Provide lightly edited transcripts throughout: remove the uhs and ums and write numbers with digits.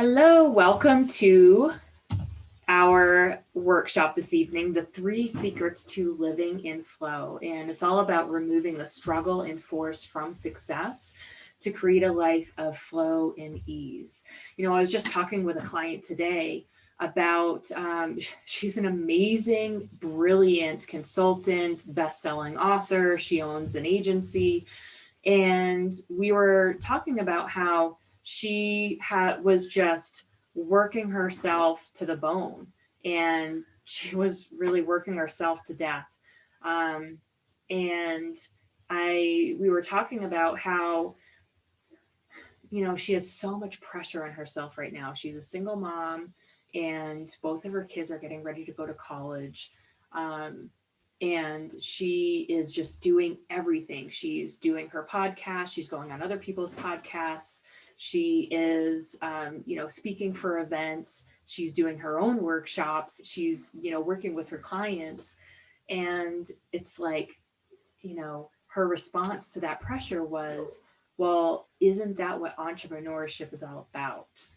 Hello, welcome to our workshop this evening, The 3 Secrets to Living in Flow. And it's all about removing the struggle and force from success to create a life of flow and ease. I was just talking with a client today about, she's an amazing, brilliant consultant, best-selling author. She owns an agency. And we were talking about how was just working herself to the bone, and she was really working herself to death. Um, and we were talking about how, she has so much pressure on herself right now. She's a single mom, and both of her kids are getting ready to go to college. Um, and she is just doing everything. She's doing her podcast. She's going on other people's podcasts. She is, speaking for events. She's doing her own workshops. She's, working with her clients. And it's like, her response to that pressure was, well, isn't that what entrepreneurship is all about?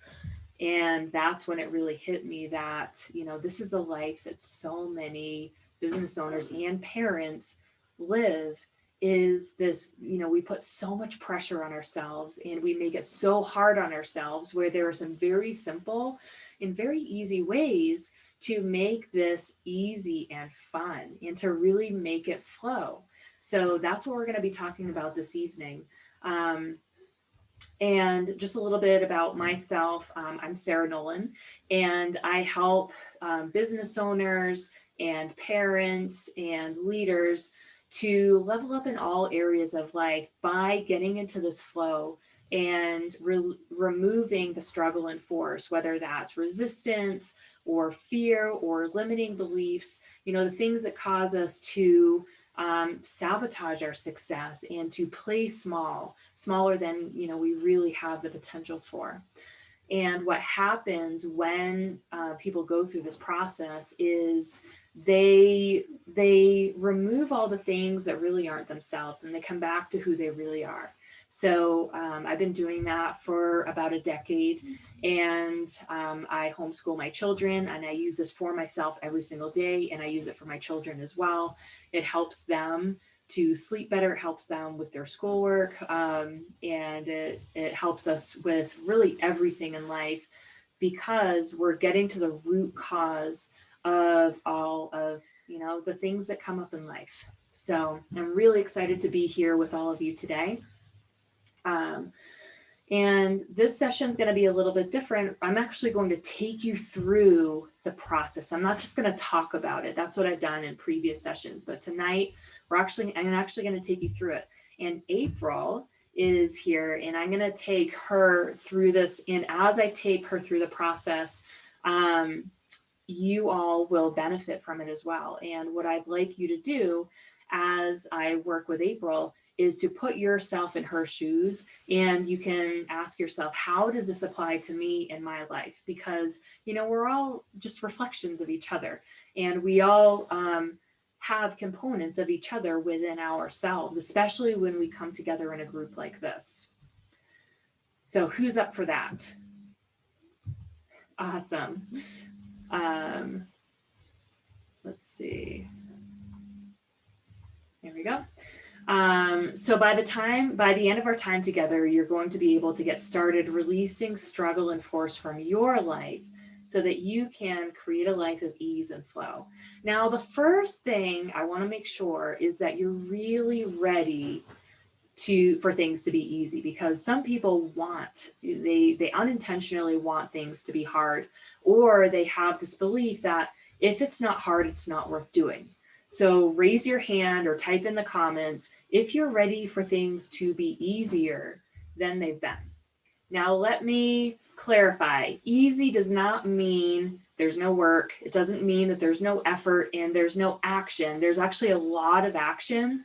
And that's when it really hit me that, this is the life that so many business owners and parents live. Is this, we put so much pressure on ourselves and we make it so hard on ourselves, where there are some very simple and very easy ways to make this easy and fun and to really make it flow. So that's what we're going to be talking about this evening. And just a little bit about myself. I'm Sarah Nolan, and I help business owners and parents and leaders to level up in all areas of life by getting into this flow and removing the struggle and force, whether that's resistance or fear or limiting beliefs, the things that cause us to sabotage our success and to play smaller than we really have the potential for. And what happens when people go through this process is they remove all the things that really aren't themselves, and they come back to who they really are. So I've been doing that for about a decade, and I homeschool my children, and I use this for myself every single day, and I use it for my children as well. It helps them to sleep better. It helps them with their schoolwork, and it helps us with really everything in life, because we're getting to the root cause of all of the things that come up in life. So I'm really excited to be here with all of you today. And this session is going to be a little bit different. I'm actually going to take you through the process. I'm not just going to talk about it. That's what I've done in previous sessions. But tonight, I'm actually going to take you through it. And April is here, and I'm going to take her through this. And as I take her through the process, you all will benefit from it as well. And what I'd like you to do as I work with April is to put yourself in her shoes, and you can ask yourself, how does this apply to me in my life? Because, we're all just reflections of each other, and we all have components of each other within ourselves, especially when we come together in a group like this. So who's up for that? Awesome. Let's see. There we go. So by the end of our time together, you're going to be able to get started releasing struggle and force from your life so that you can create a life of ease and flow. Now, the first thing I want to make sure is that you're really ready for things to be easy, because some people they unintentionally want things to be hard, or they have this belief that if it's not hard, it's not worth doing. So raise your hand or type in the comments if you're ready for things to be easier than they've been. Now, let me clarify. Easy does not mean there's no work. It doesn't mean that there's no effort and there's no action. There's actually a lot of action,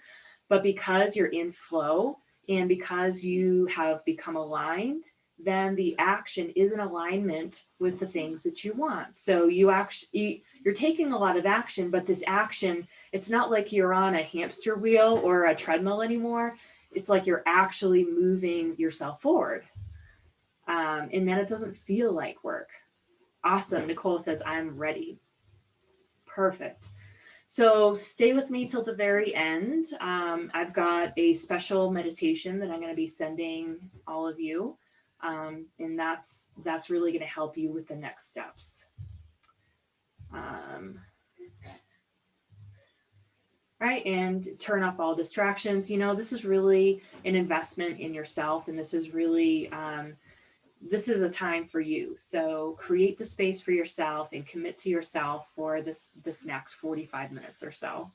but because you're in flow and because you have become aligned, then the action is in alignment with the things that you want. So you're taking a lot of action, but this action, it's not like you're on a hamster wheel or a treadmill anymore. It's like you're actually moving yourself forward. And then it doesn't feel like work. Awesome. Nicole says, I'm ready. Perfect. So stay with me till the very end. I've got a special meditation that I'm going to be sending all of you. And that's really going to help you with the next steps. Right, and turn off all distractions. This is really an investment in yourself, and this is really this is a time for you. So create the space for yourself and commit to yourself for this next 45 minutes or so.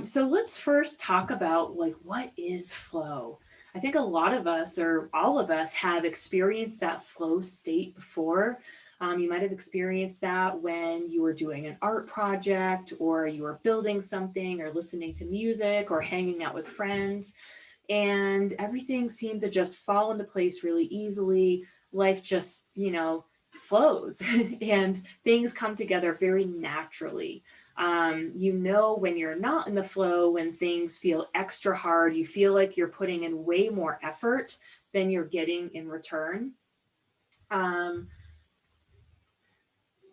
So let's first talk about what is flow. I think a lot of us, or all of us, have experienced that flow state before. You might have experienced that when you were doing an art project, or you were building something, or listening to music, or hanging out with friends, and everything seemed to just fall into place really easily. Life just, flows and things come together very naturally. When you're not in the flow, when things feel extra hard, you feel like you're putting in way more effort than you're getting in return.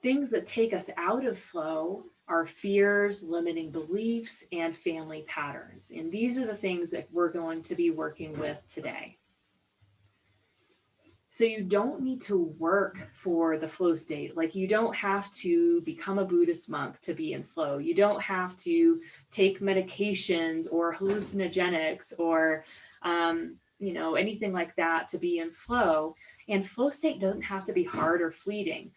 Things that take us out of flow are fears, limiting beliefs, and family patterns. And these are the things that we're going to be working with today. So you don't need to work for the flow state. Like, you don't have to become a Buddhist monk to be in flow. You don't have to take medications or hallucinogenics or anything like that to be in flow. And flow state doesn't have to be hard or fleeting.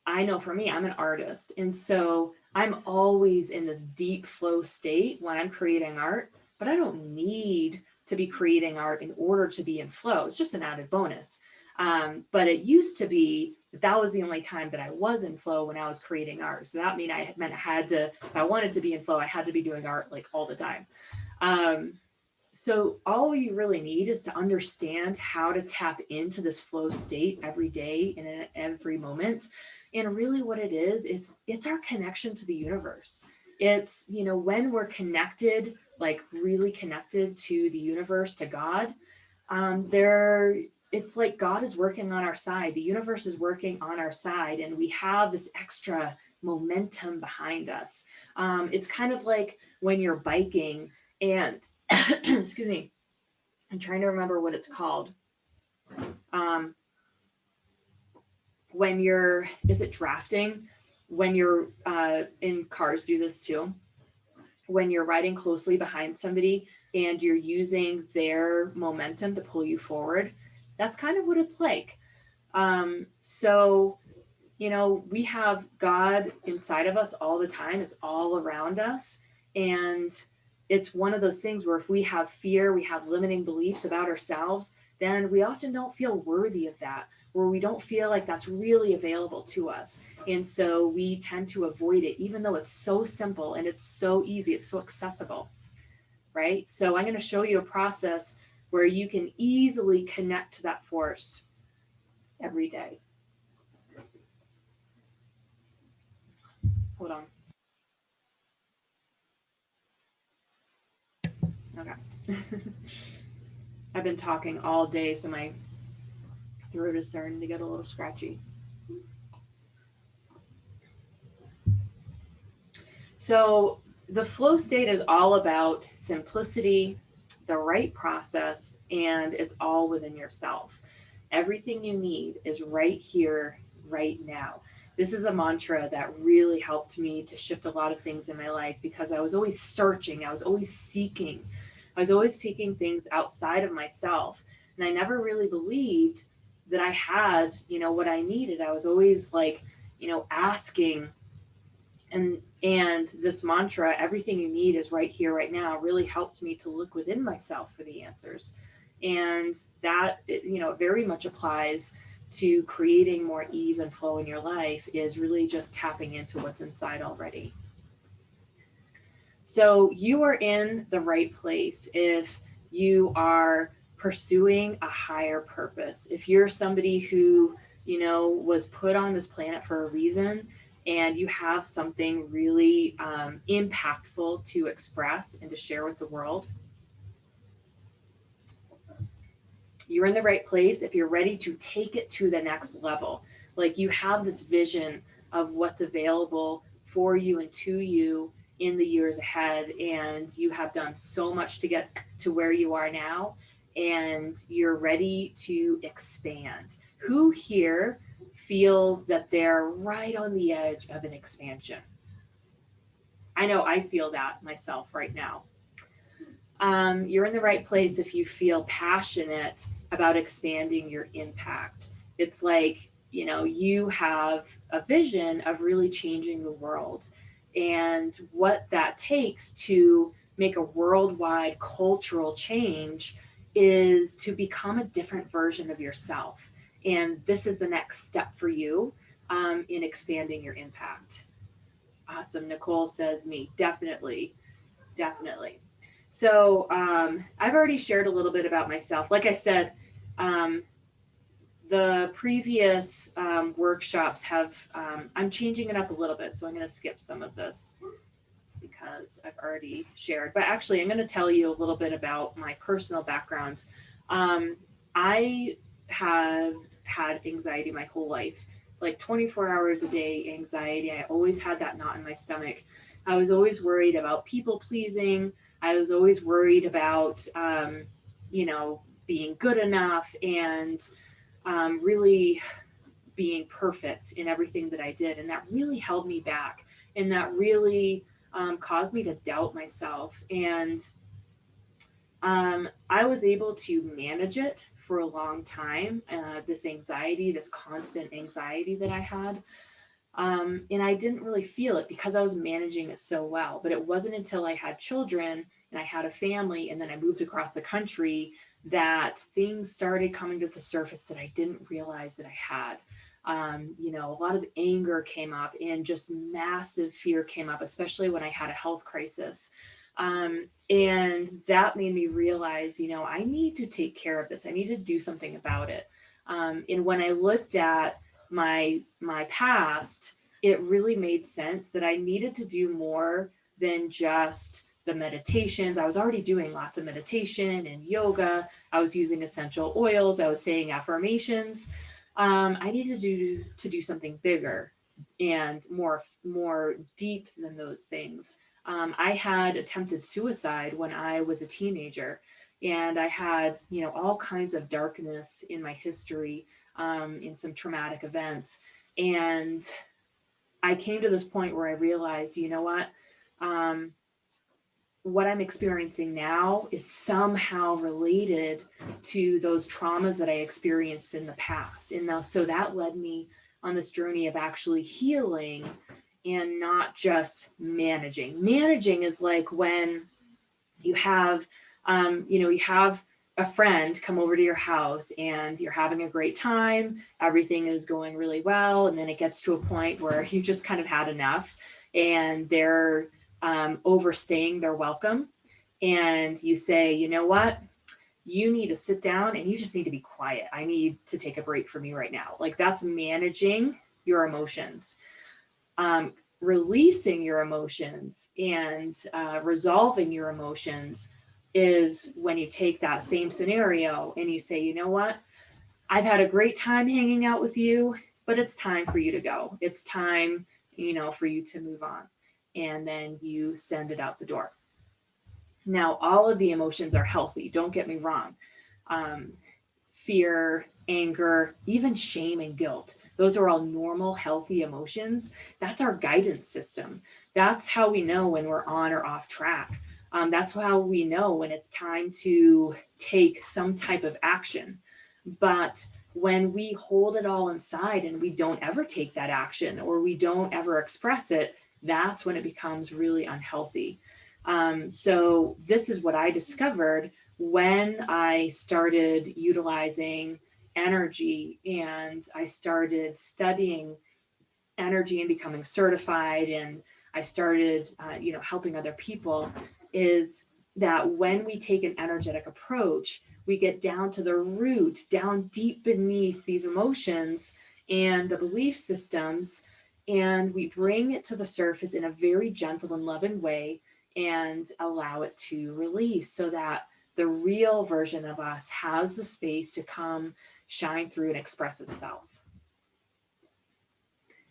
I know for me, I'm an artist. And so I'm always in this deep flow state when I'm creating art, but I don't need to be creating art in order to be in flow. It's just an added bonus. But it used to be that was the only time that I was in flow, when I was creating art. So that meant I had to, if I wanted to be in flow, I had to be doing art all the time. So all you really need is to understand how to tap into this flow state every day and in every moment. And really what it is it's our connection to the universe. It's, when we're connected, really connected to the universe, to God, it's like God is working on our side. The universe is working on our side, and we have this extra momentum behind us. It's kind of like when you're biking and excuse me, I'm trying to remember what it's called. When you're, is it drafting? When you're in cars, do this too. When you're riding closely behind somebody and you're using their momentum to pull you forward, that's kind of what it's like. So, we have God inside of us all the time. It's all around us. And it's one of those things where if we have fear, we have limiting beliefs about ourselves, then we often don't feel worthy of that, where we don't feel like that's really available to us. And so we tend to avoid it, even though it's so simple and it's so easy, it's so accessible, right? So I'm going to show you a process where you can easily connect to that force every day. Hold on. Okay. I've been talking all day, so my throat is starting to get a little scratchy. So the flow state is all about simplicity, the right process, and it's all within yourself. Everything you need is right here, right now. This is a mantra that really helped me to shift a lot of things in my life, because I was always searching, I was always seeking things outside of myself. And I never really believed that I had, what I needed. I was always asking, and this mantra, everything you need is right here, right now, really helped me to look within myself for the answers. And that, very much applies to creating more ease and flow in your life, is really just tapping into what's inside already. So you are in the right place if you are pursuing a higher purpose. If you're somebody who, was put on this planet for a reason, and you have something really impactful to express and to share with the world, You're in the right place if you're ready to take it to the next level. Like you have this vision of what's available for you and to you in the years ahead, and you have done so much to get to where you are now, and you're ready to expand. Who here feels that they're right on the edge of an expansion? I know I feel that myself right now. You're in the right place if you feel passionate about expanding your impact. It's like, you have a vision of really changing the world. And what that takes to make a worldwide cultural change is to become a different version of yourself. And this is the next step for you in expanding your impact. Awesome. Nicole says, me. Definitely. Definitely. So I've already shared a little bit about myself. Like I said, um, the previous workshops have, I'm changing it up a little bit. So I'm going to skip some of this because I've already shared. But actually, I'm going to tell you a little bit about my personal background. I have had anxiety my whole life, like 24 hours a day anxiety. I always had that knot in my stomach. I was always worried about people pleasing. I was always worried about, being good enough and really being perfect in everything that I did. And that really held me back. And that really caused me to doubt myself. And I was able to manage it for a long time, this anxiety, this constant anxiety that I had. And I didn't really feel it because I was managing it so well. But it wasn't until I had children and I had a family and then I moved across the country that things started coming to the surface that I didn't realize that I had. A lot of anger came up and just massive fear came up, especially when I had a health crisis. And that made me realize, I need to take care of this. I need to do something about it. And when I looked at my past, it really made sense that I needed to do more than just the meditations. I was already doing lots of meditation and yoga. I was using essential oils. I was saying affirmations. I needed to do something bigger and more deep than those things. I had attempted suicide when I was a teenager, and I had all kinds of darkness in my history, in some traumatic events, and I came to this point where I realized, um, what I'm experiencing now is somehow related to those traumas that I experienced in the past. And now, so that led me on this journey of actually healing and not just managing. Managing is like when you have, you have a friend come over to your house and you're having a great time. Everything is going really well. And then it gets to a point where you just kind of had enough and they're overstaying their welcome. And you say, you know what? You need to sit down and you just need to be quiet. I need to take a break from you right now. Like that's managing your emotions. Releasing your emotions and resolving your emotions is when you take that same scenario and you say, you know what? I've had a great time hanging out with you, but it's time for you to go. It's time, for you to move on. And then you send it out the door. Now, all of the emotions are healthy. Don't get me wrong. Um, Fear, anger, even shame and guilt. Those are all normal, healthy emotions. That's our guidance system. That's how we know when we're on or off track. That's how we know when it's time to take some type of action. But when we hold it all inside and we don't ever take that action or we don't ever express it, that's when it becomes really unhealthy. So, this is what I discovered when I started utilizing energy and I started studying energy and becoming certified and I started helping other people, is that when we take an energetic approach, we get down to the root, down deep beneath these emotions and the belief systems, and we bring it to the surface in a very gentle and loving way and allow it to release so that the real version of us has the space to come, shine through, and express itself.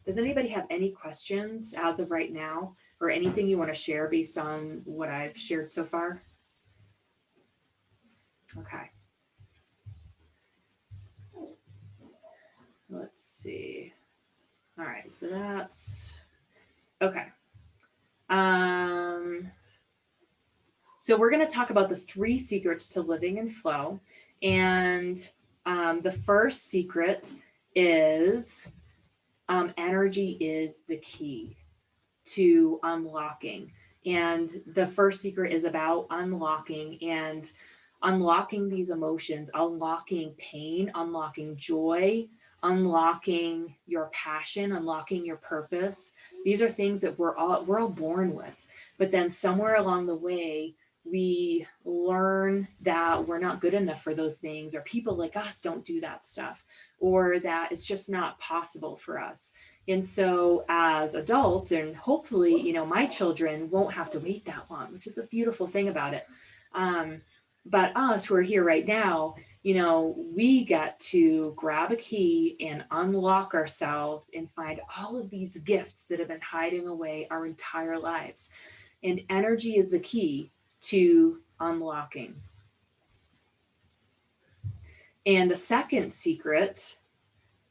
Does anybody have any questions as of right now, or anything you want to share based on what I've shared so far? Okay. Let's see. All right, so that's okay. So we're going to talk about the 3 secrets to living in flow. And the first secret is energy is the key to unlocking. And the first secret is about unlocking these emotions, unlocking pain, unlocking joy, unlocking your passion, unlocking your purpose. These are things that we're all born with. But then somewhere along the way, we learn that we're not good enough for those things, or people like us don't do that stuff, or that it's just not possible for us. And so as adults, and hopefully, my children won't have to wait that long, which is a beautiful thing about it. But us who are here right now, we get to grab a key and unlock ourselves and find all of these gifts that have been hiding away our entire lives. And energy is the key to unlocking. And the second secret,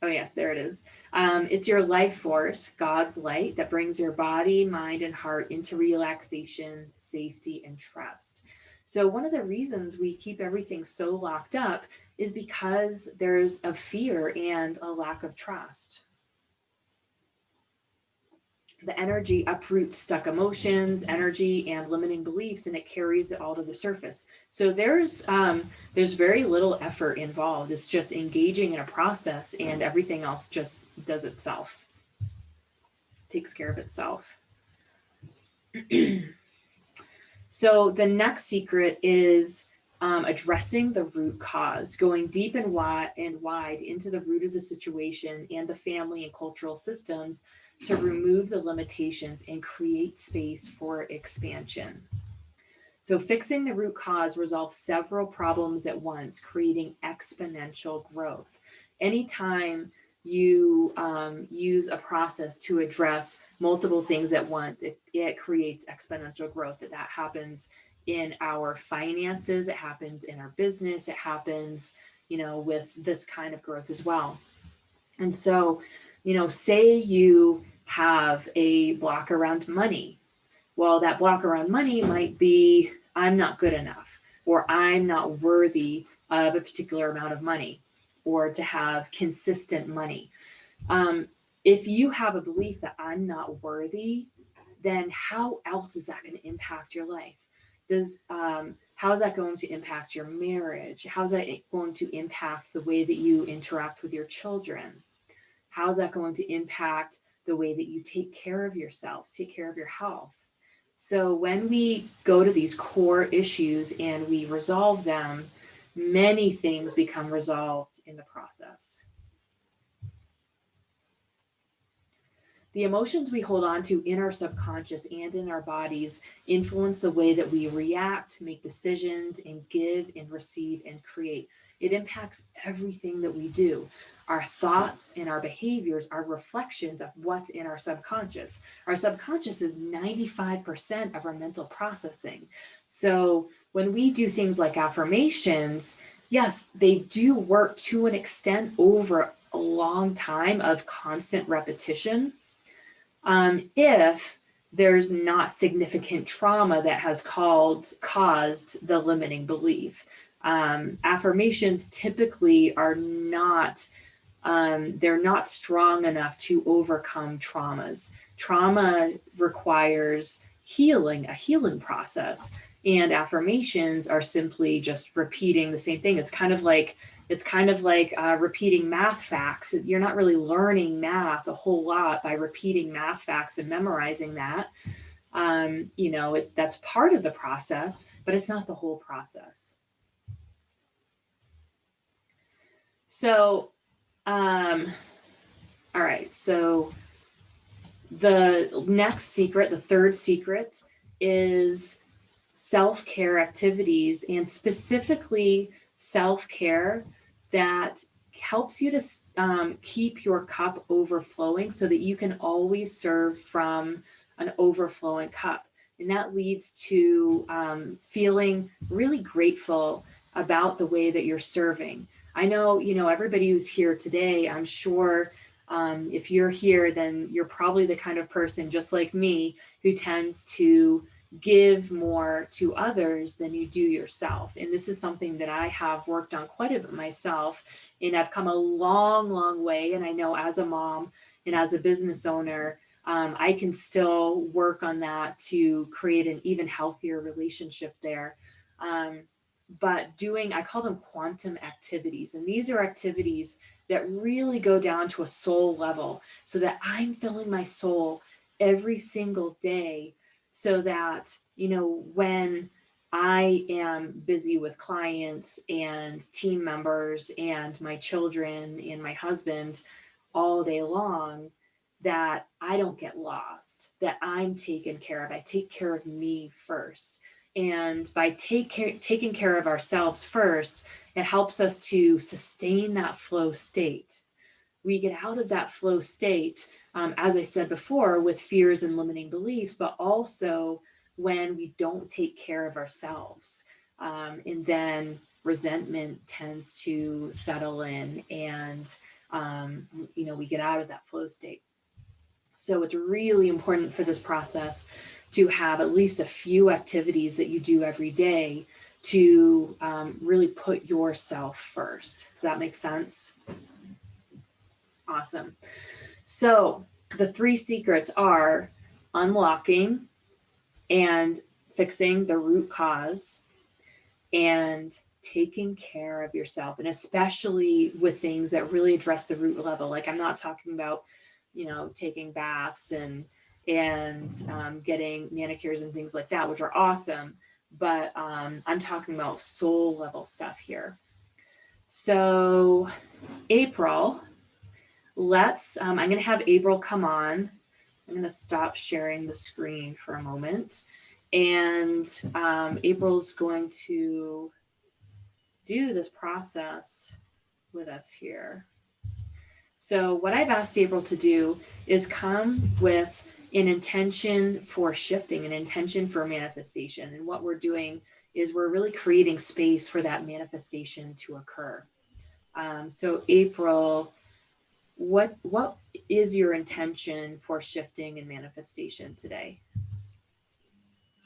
oh yes, there it is. It's your life force, God's light, that brings your body, mind, and heart into relaxation, safety, and trust. So one of the reasons we keep everything so locked up is because there's a fear and a lack of trust. The energy uproots stuck emotions, energy, and limiting beliefs, and it carries it all to the surface. So there's very little effort involved. It's just engaging in a process, and everything else just does itself, takes care of itself. So the next secret is addressing the root cause, going deep and wide into the root of the situation and the family and cultural systems to remove the limitations and create space for expansion. So fixing the root cause resolves several problems at once, creating exponential growth. Anytime you use a process to address multiple things at once, it creates exponential growth. That happens in our finances, it happens in our business, it happens, with this kind of growth as well. And so, say you have a block around money. Well, that block around money might be, I'm not good enough, or I'm not worthy of a particular amount of money, or to have consistent money. If you have a belief that I'm not worthy, then how else is that going to impact your life? How is that going to impact your marriage? How is that going to impact the way that you interact with your children? How is that going to impact the way that you take care of yourself, take care of your health? So when we go to these core issues and we resolve them, many things become resolved in the process. The emotions we hold on to in our subconscious and in our bodies influence the way that we react, make decisions, and give and receive and create. It impacts everything that we do. Our thoughts and our behaviors are reflections of what's in our subconscious. Our subconscious is 95% of our mental processing. So when we do things like affirmations, yes, they do work to an extent over a long time of constant repetition. If there's not significant trauma that has caused the limiting belief. Affirmations typically are not, they're not strong enough to overcome traumas. Trauma requires healing, a healing process, and affirmations are simply just repeating the same thing. It's kind of like repeating math facts. You're not really learning math a whole lot by repeating math facts and memorizing that. That's part of the process, but it's not the whole process. So, all right. So the next secret, the third secret, is self-care activities, and specifically self-care that helps you to keep your cup overflowing so that you can always serve from an overflowing cup. And that leads to feeling really grateful about the way that you're serving. I know, everybody who's here today, I'm sure if you're here, then you're probably the kind of person just like me who tends to give more to others than you do yourself. And this is something that I have worked on quite a bit myself. And I've come a long, long way. And I know as a mom and as a business owner, I can still work on that to create an even healthier relationship there. Um, but I call them quantum activities. And these are activities that really go down to a soul level so that I'm filling my soul every single day so that, when I am busy with clients and team members and my children and my husband all day long, that I don't get lost, that I'm taken care of. I take care of me first. And by taking care of ourselves first, it helps us to sustain that flow state. We get out of that flow state, as I said before, with fears and limiting beliefs, but also when we don't take care of ourselves. And then resentment tends to settle in and, we get out of that flow state. So it's really important for this process to have at least a few activities that you do every day to really put yourself first. Does that make sense? Awesome. So the 3 secrets are unlocking and fixing the root cause and taking care of yourself, and especially with things that really address the root level. Like I'm not talking about, taking baths and getting manicures and things like that, which are awesome. But I'm talking about soul level stuff here. So April, I'm going to have April come on. I'm going to stop sharing the screen for a moment. And April's going to do this process with us here. So what I've asked April to do is come with an intention for shifting, an intention for manifestation. And what we're doing is we're really creating space for that manifestation to occur. So April, what is your intention for shifting and manifestation today?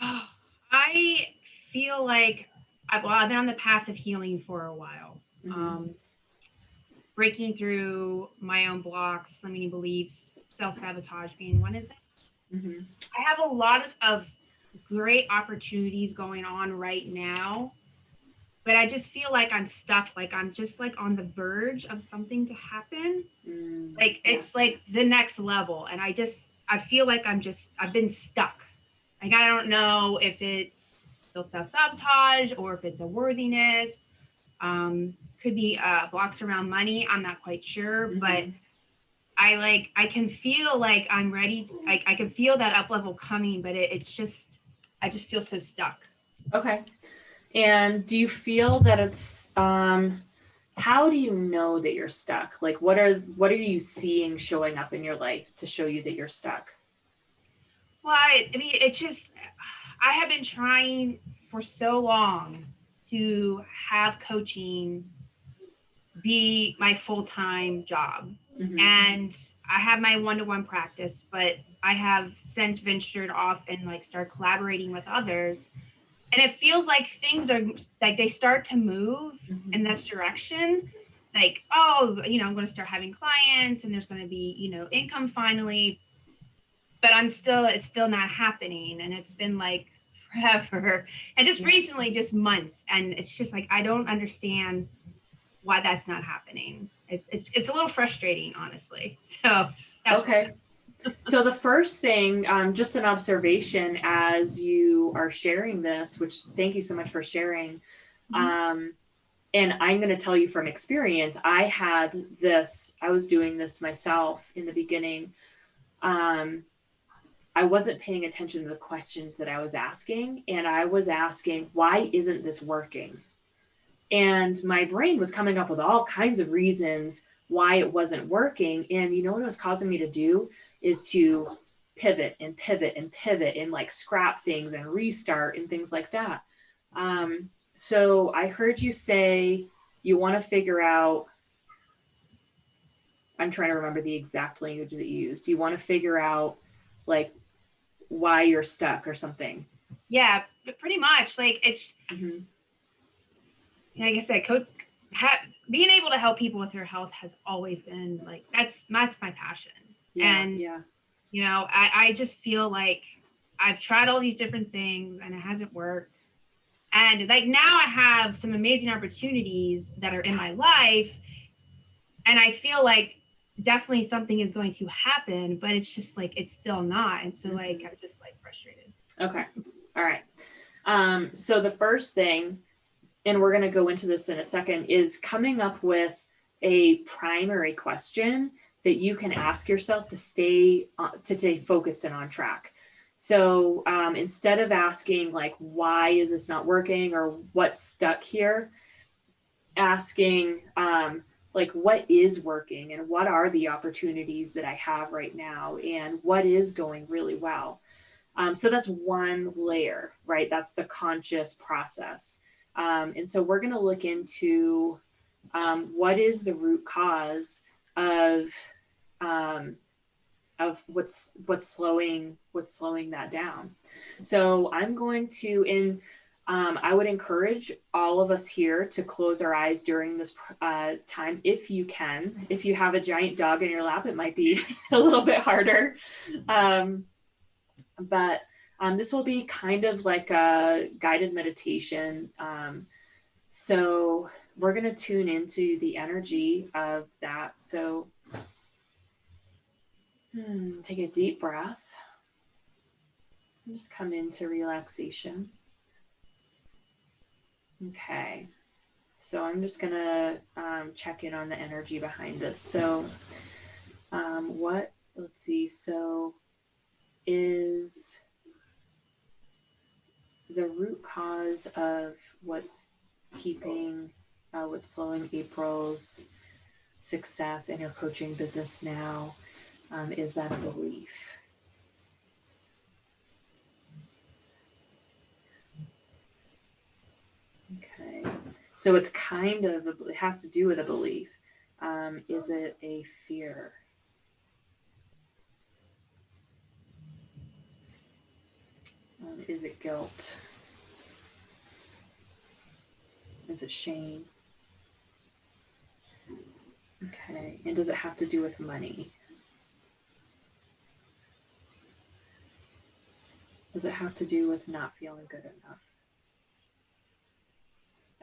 I feel like I've been on the path of healing for a while. Mm-hmm. Breaking through my own blocks, limiting beliefs, self-sabotage being one of them. Mm-hmm. I have a lot of great opportunities going on right now, but I just feel like I'm stuck. Like I'm just like on the verge of something to happen. Like Yeah. it's like the next level. And I feel like I've been stuck. Like I don't know if it's still self-sabotage or if it's a worthiness. Could be blocks around money. I'm not quite sure, but Mm-hmm. I can feel like I'm ready. I can feel that up level coming, but it's just I just feel so stuck. Okay. And do you feel that it's how do you know that you're stuck? Like what are you seeing showing up in your life to show you that you're stuck? Well, I mean, it's just I have been trying for so long to have coaching be my full time job. Mm-hmm. And I have my one to one practice, but I have since ventured off and like start collaborating with others. And it feels like things are like they start to move in Mm-hmm. this direction. Like, oh, I'm going to start having clients and there's going to be, income finally. But it's still not happening. And it's been like forever. And just Yeah. recently, just months. And it's just like, I don't understand why that's not happening. It's a little frustrating, honestly. So that's why. Okay. So the first thing, just an observation as you are sharing this, which thank you so much for sharing. Mhm. Um, and I'm going to tell you from experience, I was doing this myself in the beginning. Um, I wasn't paying attention to the questions that I was asking. And I was asking, why isn't this working? And my brain was coming up with all kinds of reasons why it wasn't working. And you know what it was causing me to do is to pivot and pivot and pivot and like scrap things and restart and things like that. So I heard you say you want to figure out, I'm trying to remember the exact language that you used. You want to figure out like why you're stuck or something. Yeah, but pretty much like it's, Mm-hmm. like I said, being able to help people with their health has always been like, that's my passion. Yeah, And, yeah. I just feel like I've tried all these different things and it hasn't worked. And like now I have some amazing opportunities that are in my life. And I feel like definitely something is going to happen, but it's just like, it's still not. And so like, Mm-hmm. I'm just like frustrated. Okay. All right. So the first thing, and we're going to go into this in a second, is coming up with a primary question that you can ask yourself to stay focused and on track. So instead of asking like, why is this not working or what's stuck here, asking like, what is working and what are the opportunities that I have right now and what is going really well. So that's one layer, right? That's the conscious process. And so we're going to look into what is the root cause of um, what's slowing that down. So I'm going to I would encourage all of us here to close our eyes during this time if you can. If you have a giant dog in your lap, it might be a little bit harder. Um, but this will be kind of like a guided meditation. So we're going to tune into the energy of that. So take a deep breath and just come into relaxation. Okay. So I'm just going to check in on the energy behind this. So let's see. So is the root cause of what's what's slowing April's success in your coaching business now, is that a belief? Okay. So it's it has to do with a belief. Is it a fear? Is it guilt? Is it shame? Okay. And does it have to do with money? Does it have to do with not feeling good enough?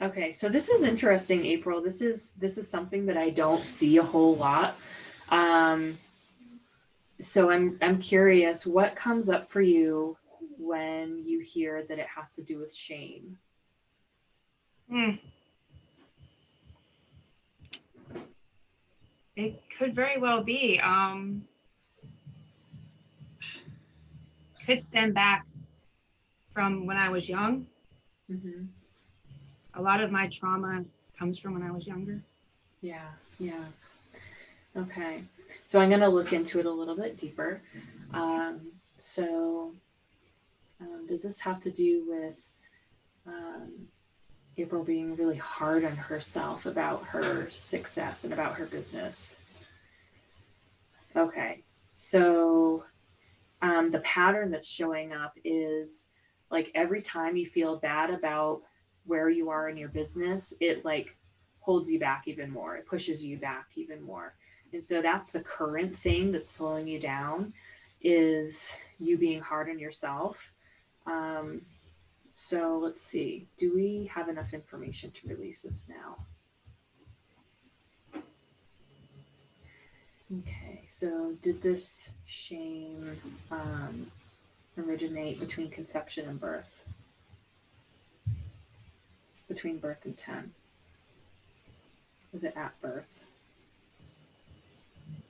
Okay, so this is interesting, April. This is something that I don't see a whole lot. Um, so I'm curious, what comes up for you when you hear that it has to do with shame? Mm. It could very well be. Could stem back from when I was young. Mm-hmm. A lot of my trauma comes from when I was younger. Yeah, yeah. Okay. So I'm going to look into it a little bit deeper. Um, so, does this have to do with April being really hard on herself about her success and about her business? Okay. So, the pattern that's showing up is like every time you feel bad about where you are in your business, it like holds you back even more. It pushes you back even more. And so that's the current thing that's slowing you down, is you being hard on yourself. Um, so let's see. Do we have enough information to release this now? Okay. So did this shame originate between conception and birth? Between birth and 10? Was it at birth?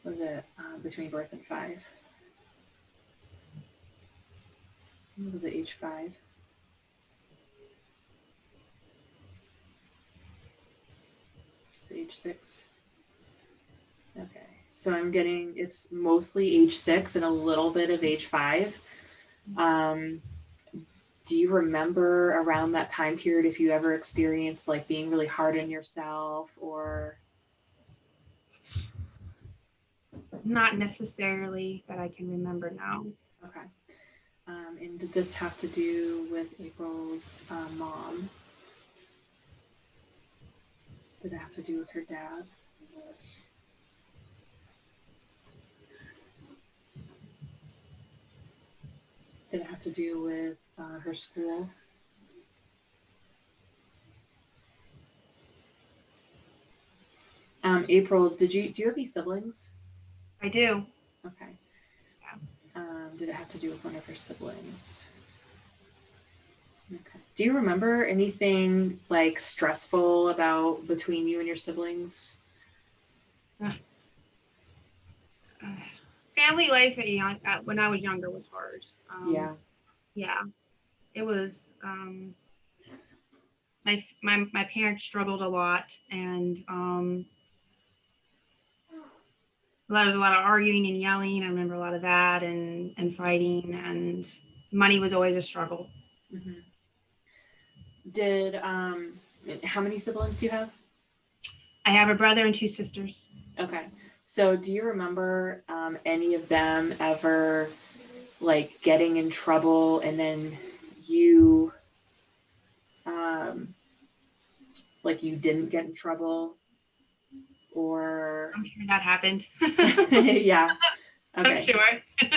Was it between birth and 5? Was it age 5? Is it age 6? Okay. So I'm getting it's mostly age 6 and a little bit of age 5. Um, do you remember around that time period if you ever experienced like being really hard on yourself or Not necessarily that I can remember now. okay. And did this have to do with April's mom? Did it have to do with her dad? Did it have to do with her school? April, do you have any siblings? I do. Okay. Yeah. Did it have to do with one of her siblings? Okay. Do you remember anything like stressful about between you and your siblings? Family life when I was younger was hard. Yeah. Yeah, it was. My parents struggled a lot, and there was a lot of arguing and yelling. I remember a lot of that, and fighting, and money was always a struggle. Mm-hmm. Did how many siblings do you have? I have a brother and 2 sisters. Okay. So do you remember any of them ever like getting in trouble and then you um, like you didn't get in trouble or I'm sure that happened. yeah. I'm Okay. sure.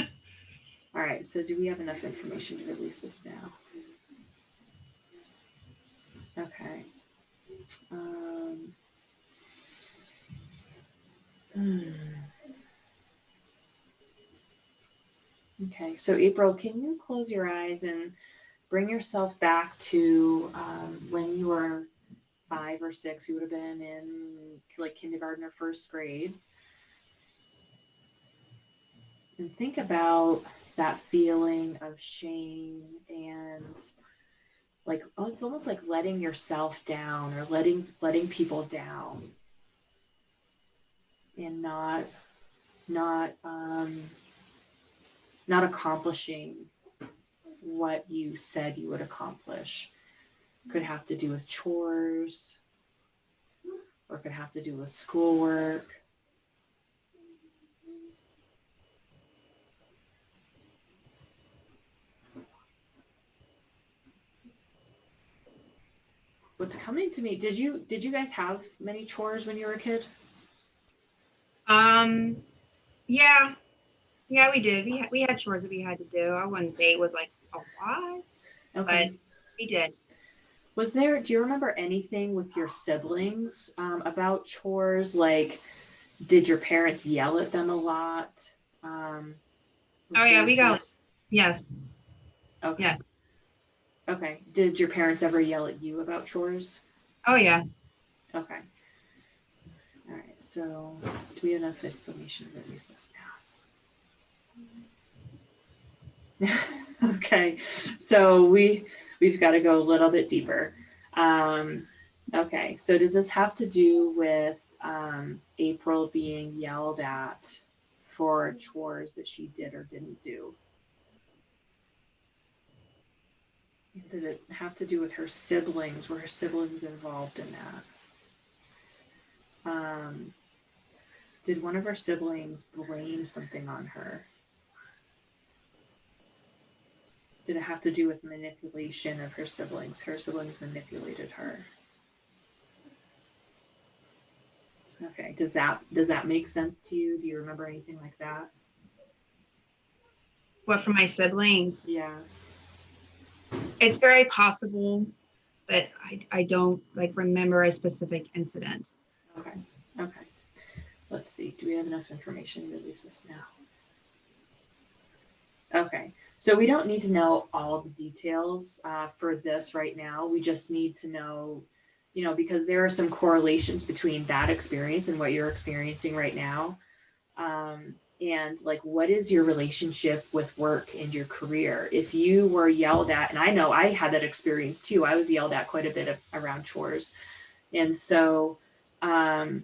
All right. So do we have enough information to release this now? Okay. Um, hmm. Okay. So April, can you close your eyes and bring yourself back to when you were 5 or 6? You would have been in like kindergarten or first grade. And think about that feeling of shame and like oh it's almost like letting yourself down or letting people down and not not accomplishing what you said you would accomplish. Could have to do with chores or could have to do with schoolwork. What's coming to me, did you guys have many chores when you were a kid? Um, yeah, yeah, we did. We had chores that we had to do. I wouldn't say it was like a lot, but Okay. we did. Do you remember anything with your siblings about chores? Like, did your parents yell at them a lot Oh with yeah, doing we got chores? yes, Okay. yes. Okay. Did your parents ever yell at you about chores? Oh yeah. Okay. All right. So, do we have enough information to release this now? Okay. So we've got to go a little bit deeper. Um, okay. So does this have to do with April being yelled at for chores that she did or didn't do? Did it have to do with her siblings? Were her siblings involved in that? Did one of her siblings blame something on her? Did it have to do with manipulation of her siblings? Her siblings manipulated her. Okay. Does that make sense to you? Do you remember anything like that? What for my siblings? Yeah. It's very possible, but I don't like remember a specific incident. Okay. Okay. Let's see. Do we have enough information to release this now? Okay. So we don't need to know all the details for this right now. We just need to know, because there are some correlations between that experience and what you're experiencing right now. And like, what is your relationship with work and your career? If you were yelled at, and I know I had that experience too, I was yelled at quite a bit around chores. And so, um,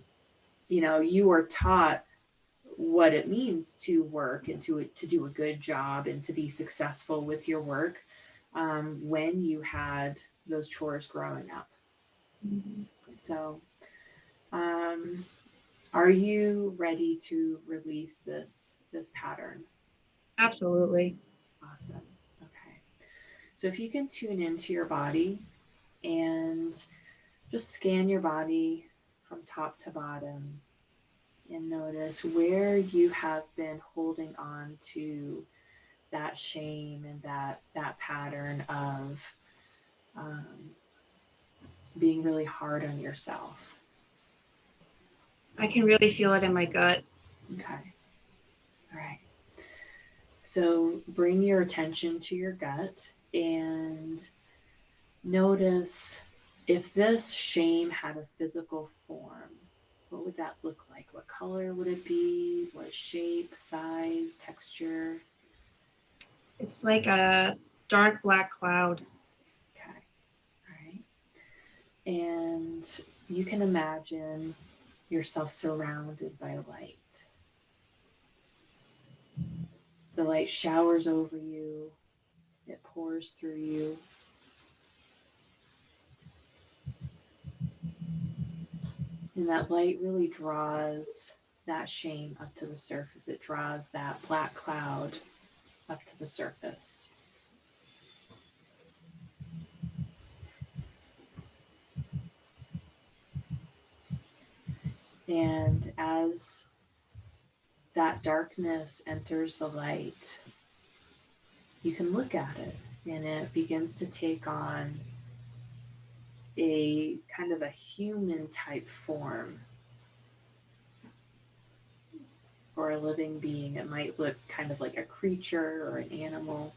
you were taught what it means to work and to do a good job and to be successful with your work, when you had those chores growing up. Mhm. So, um, are you ready to release this pattern? Absolutely. Awesome. Okay. So if you can tune into your body and just scan your body from top to bottom and notice where you have been holding on to that shame and that pattern of, um, being really hard on yourself. I can really feel it in my gut. Okay. All right. So bring your attention to your gut and notice if this shame had a physical form. What would that look like? What color would it be? What shape, size, texture? It's like a dark black cloud. Okay. All right. And you can imagine yourself surrounded by light. The light showers over you, it pours through you. And that light really draws that shame up to the surface. It draws that black cloud up to the surface. And as that darkness enters the light, you can look at it and it begins to take on a kind of a human type form or a living being. It might look kind of like a creature or an animal.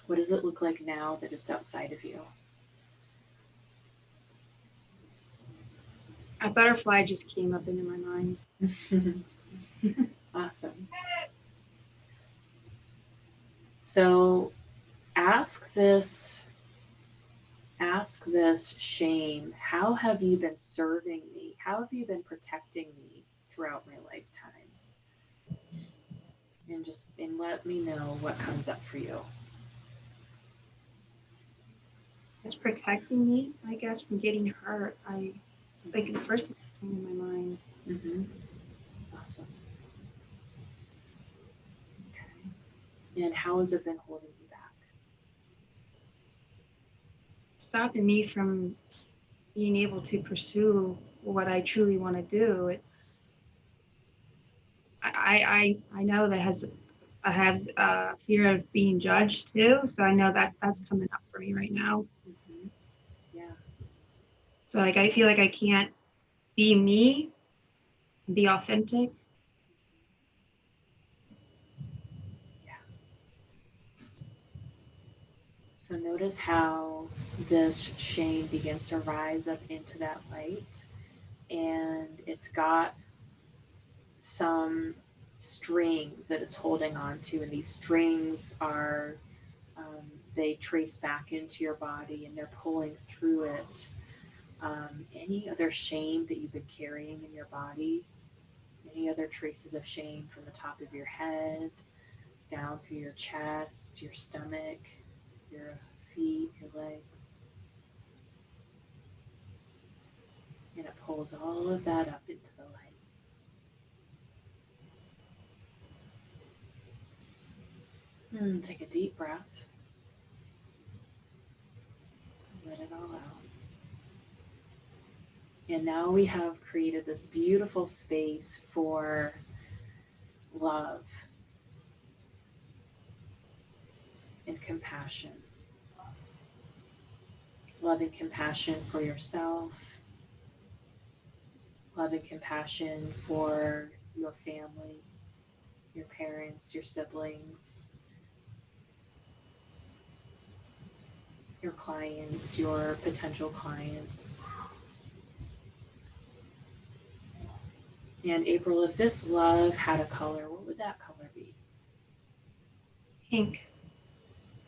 What does it look like now that it's outside of you? A butterfly just came up into my mind. Awesome. So ask this ask this shame, how have you been serving me? How have you been protecting me throughout my lifetime? And let me know what comes up for you. It's protecting me, I guess, from getting hurt. It's like the first thing that came in my mind. Mm-hmm. Awesome. Okay. And how has it been holding you back? Stopping me from being able to pursue what I truly want to do. I know that has I have fear of being judged too, so I know that that's coming up for me right now. Mm-hmm. Yeah. So like I feel like I can't be me, be authentic. Yeah. So notice how this shame begins to rise up into that light, and it's got some strings that it's holding on to, and these strings are, they trace back into your body and they're pulling through it. Any other shame that you've been carrying in your body, any other traces of shame from the top of your head down through your chest, your stomach, your feet, your legs, and it pulls all of that up into the light. Take a deep breath. Let it all out. And now we have created this beautiful space for love and compassion. Love and compassion for yourself, love and compassion for your family, your parents, your siblings, your clients, your potential clients. And April, if this love had a color, what would that color be? Pink.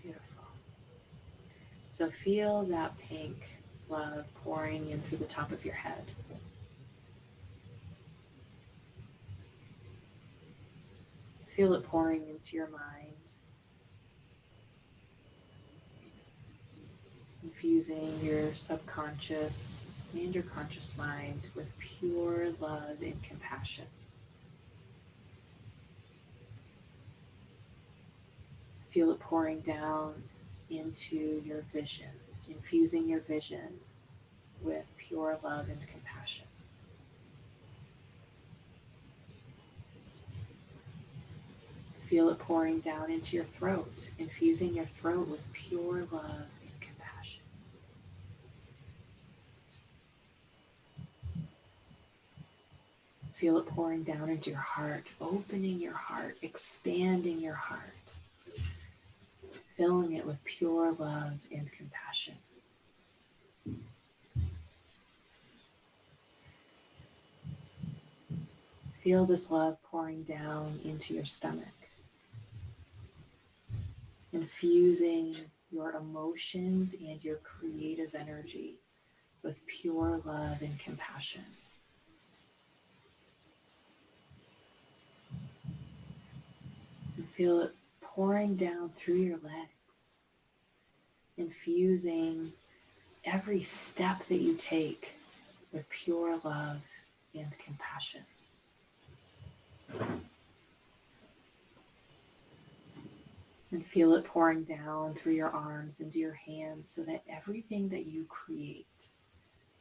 Beautiful. So feel that pink love pouring in through the top of your head. Feel it pouring into your mind, infusing your subconscious and your conscious mind with pure love and compassion. Feel it pouring down into your vision, infusing your vision with pure love and compassion. Feel it pouring down into your throat, infusing your throat with pure love and compassion. Feel it pouring down into your heart, opening your heart, expanding your heart, filling it with pure love and compassion. Feel this love pouring down into your stomach, infusing your emotions and your creative energy with pure love and compassion. And feel it pouring down through your legs, infusing every step that you take with pure love and compassion. And feel it pouring down through your arms into your hands so that everything that you create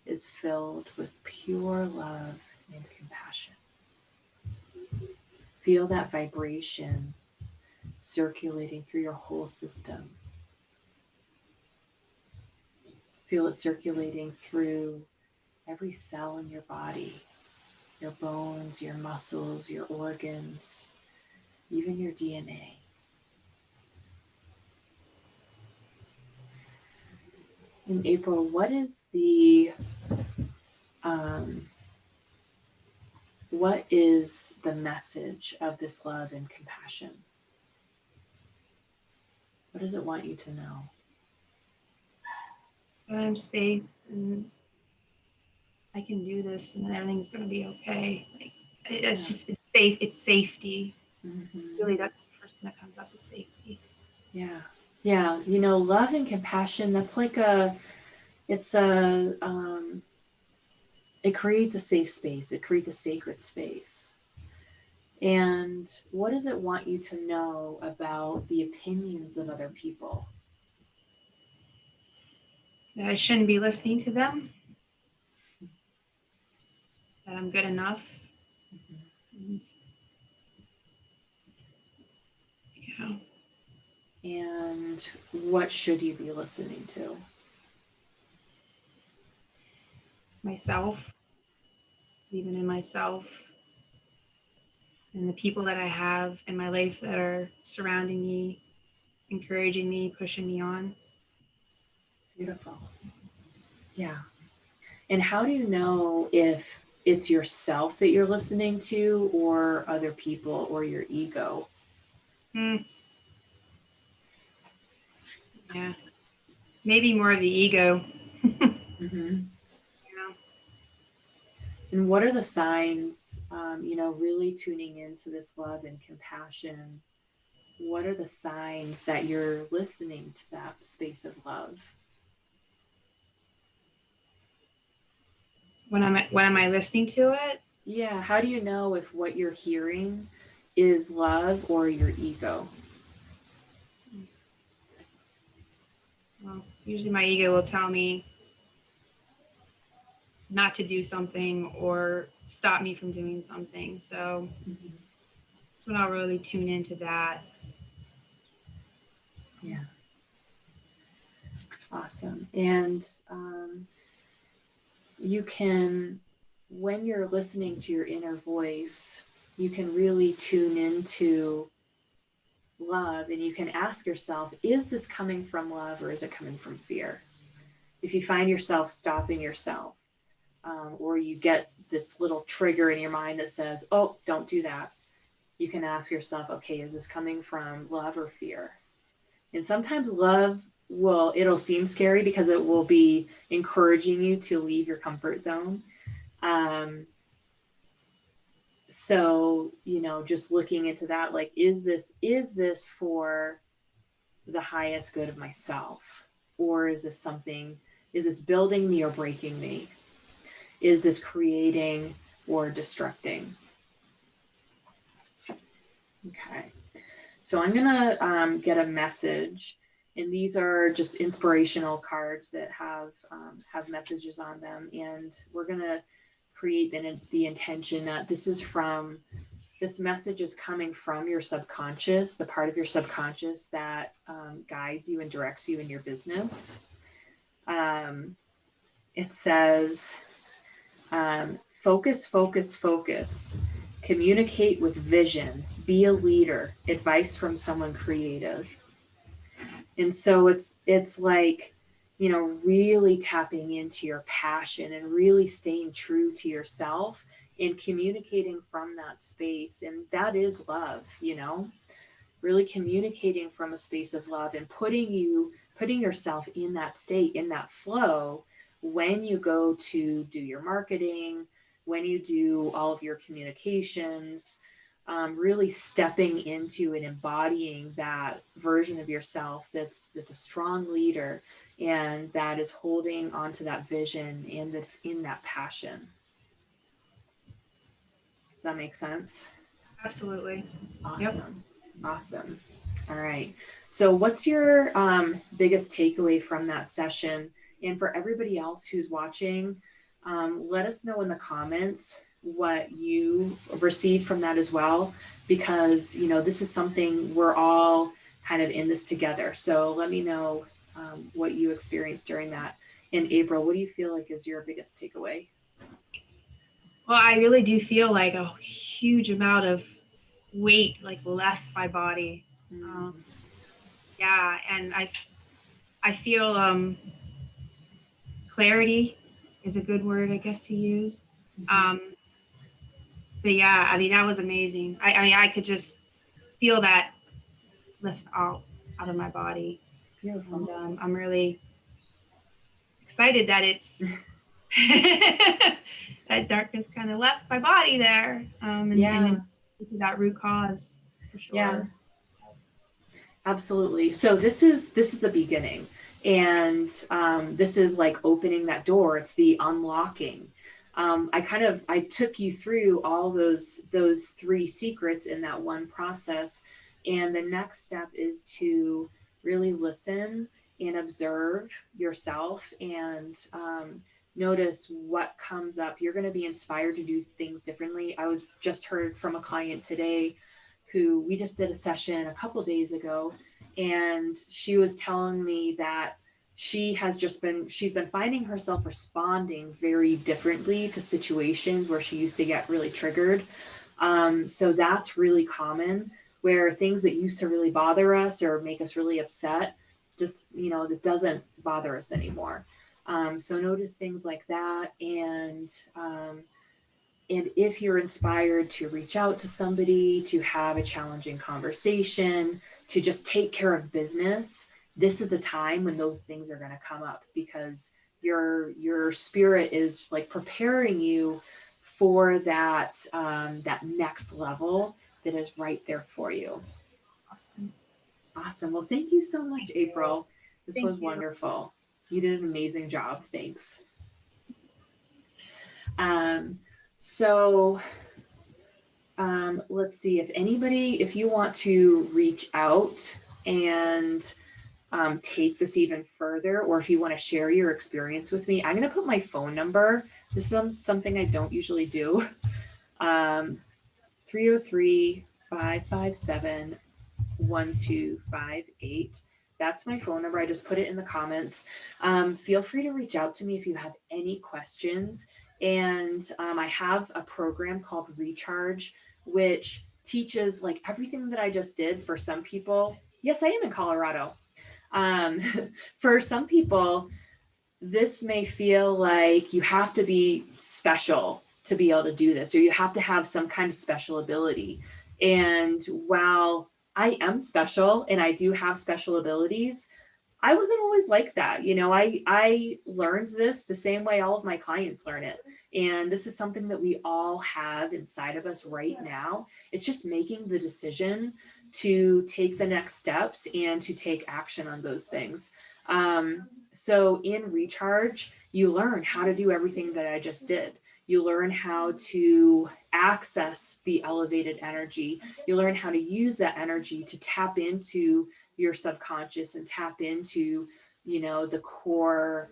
is filled with pure love and compassion. Feel that vibration circulating through your whole system. Feel it circulating through every cell in your body, your bones, your muscles, your organs, even your DNA. In April, um, what is the message of this love and compassion? What does it want you to know? That I'm safe and I can do this and everything's going to be okay. Like, it's just, it's safe. It's safety. Mm-hmm. Really, that's the first thing that comes up is safety. Yeah. Yeah. Love and compassion, that's like it creates a safe space. It creates a sacred space. And what does it want you to know about the opinions of other people? That I shouldn't be listening to them. That I'm good enough. And, yeah. And what should you be listening to? Myself, even in myself, and the people that I have in my life that are surrounding me, encouraging me, pushing me on. Beautiful. Yeah. And how do you know if it's yourself that you're listening to or other people or your ego? Mm, yeah, maybe more of the ego. Mm-hmm. Yeah. And what are the signs, really tuning into this love and compassion? What are the signs that you're listening to that space of love? When am I listening to it? Yeah. How do you know if what you're hearing is love or your ego? Well, usually my ego will tell me not to do something or stop me from doing something. So Mm-hmm. that's when I'll really tune into that. Yeah. Awesome. And you can, when you're listening to your inner voice, you can really tune into love and you can ask yourself, is this coming from love or is it coming from fear? If you find yourself stopping yourself, or you get this little trigger in your mind that says, oh, don't do that, you can ask yourself, okay, is this coming from love or fear? And sometimes love it'll seem scary because it will be encouraging you to leave your comfort zone. Um, so, just looking into that, like, is this for the highest good of myself? Or is this building me or breaking me? Is this creating or destructing? Okay. So I'm going to get a message, and these are just inspirational cards that have messages on them. And we're going to create the intention that this message is coming from your subconscious, the part of your subconscious that guides you and directs you in your business. It says, focus, focus, focus. Communicate with vision. Be a leader. Advice from someone creative. And so it's like, really tapping into your passion and really staying true to yourself and communicating from that space. And that is love, really communicating from a space of love and putting yourself in that state, in that flow, when you go to do your marketing, when you do all of your communications, really stepping into and embodying that version of yourself that's a strong leader and that is holding onto that vision and that's in that passion. Does that make sense? Absolutely. Awesome. Yep. Awesome. All right. So what's your biggest takeaway from that session? And for everybody else who's watching, let us know in the comments what you received from that as well, because, this is something we're all kind of in this together. So let me know what you experienced during that. And April, what do you feel like is your biggest takeaway? Well, I really do feel like a huge amount of weight like left my body. Yeah, and I feel clarity is a good word, I guess, to use. But yeah, I mean, that was amazing. I mean, I could just feel that lift out of my body. Beautiful. And I'm really excited that it's that darkness kind of left my body there. And then that root cause for sure. Yeah. Absolutely. So this is the beginning, and this is like opening that door. It's the unlocking. I took you through all those 3 secrets in that one process, and the next step is to really listen and observe yourself and notice what comes up. You're going to be inspired to do things differently. I was just heard from a client today who we just did a session a couple days ago, and she was telling me that she's been finding herself responding very differently to situations where she used to get really triggered. So that's really common, where things that used to really bother us or make us really upset, just, that doesn't bother us anymore. So notice things like that. And if you're inspired to reach out to somebody, to have a challenging conversation, to just take care of business, this is the time when those things are going to come up, because your spirit is like preparing you for that next level that is right there for you. Awesome. Well, thank you so much, April. This was wonderful. You did an amazing job. Thanks. So let's see, if you want to reach out and take this even further, or if you want to share your experience with me, I'm going to put my phone number. This is something I don't usually do. 303-557-1258. That's my phone number. I just put it in the comments. Feel free to reach out to me if you have any questions. And I have a program called Recharge, which teaches like everything that I just did for some people. Yes, I am in Colorado. For some people, this may feel like you have to be special to be able to do this, or you have to have some kind of special ability. And while I am special and I do have special abilities, I wasn't always like that. I learned this the same way all of my clients learn it. And this is something that we all have inside of us right now. It's just making the decision to take the next steps and to take action on those things. So in Recharge, you learn how to do everything that I just did. You learn how to access the elevated energy. You learn how to use that energy to tap into your subconscious and tap into, the core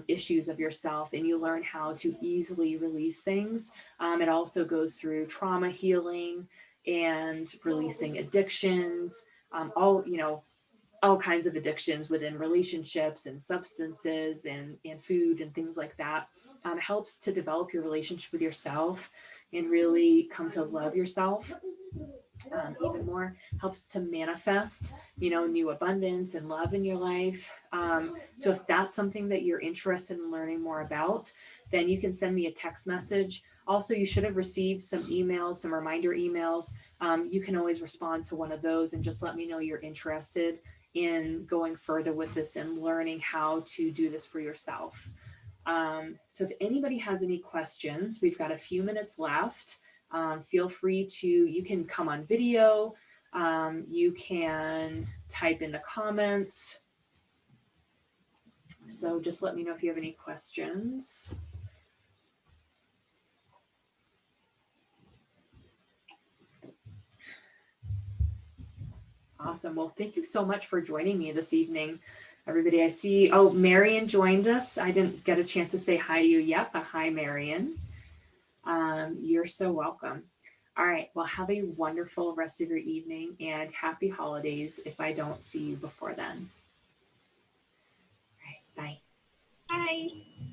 issues of yourself, and you learn how to easily release things. It also goes through trauma healing and releasing addictions, all kinds of addictions within relationships and substances and food and things like that. It helps to develop your relationship with yourself and really come to love yourself even more. Helps to manifest, new abundance and love in your life. So if that's something that you're interested in learning more about, then you can send me a text message. Also, you should have received some emails, some reminder emails. You can always respond to one of those and just let me know you're interested in going further with this and learning how to do this for yourself. So if anybody has any questions, we've got a few minutes left. Feel free you can come on video. You can type in the comments. So just let me know if you have any questions. Awesome. Well, thank you so much for joining me this evening, everybody. I see, Marion joined us. I didn't get a chance to say hi to you yet, but hi, Marion. You're so welcome. All right. Well, have a wonderful rest of your evening and happy holidays if I don't see you before then. All right. Bye. Bye.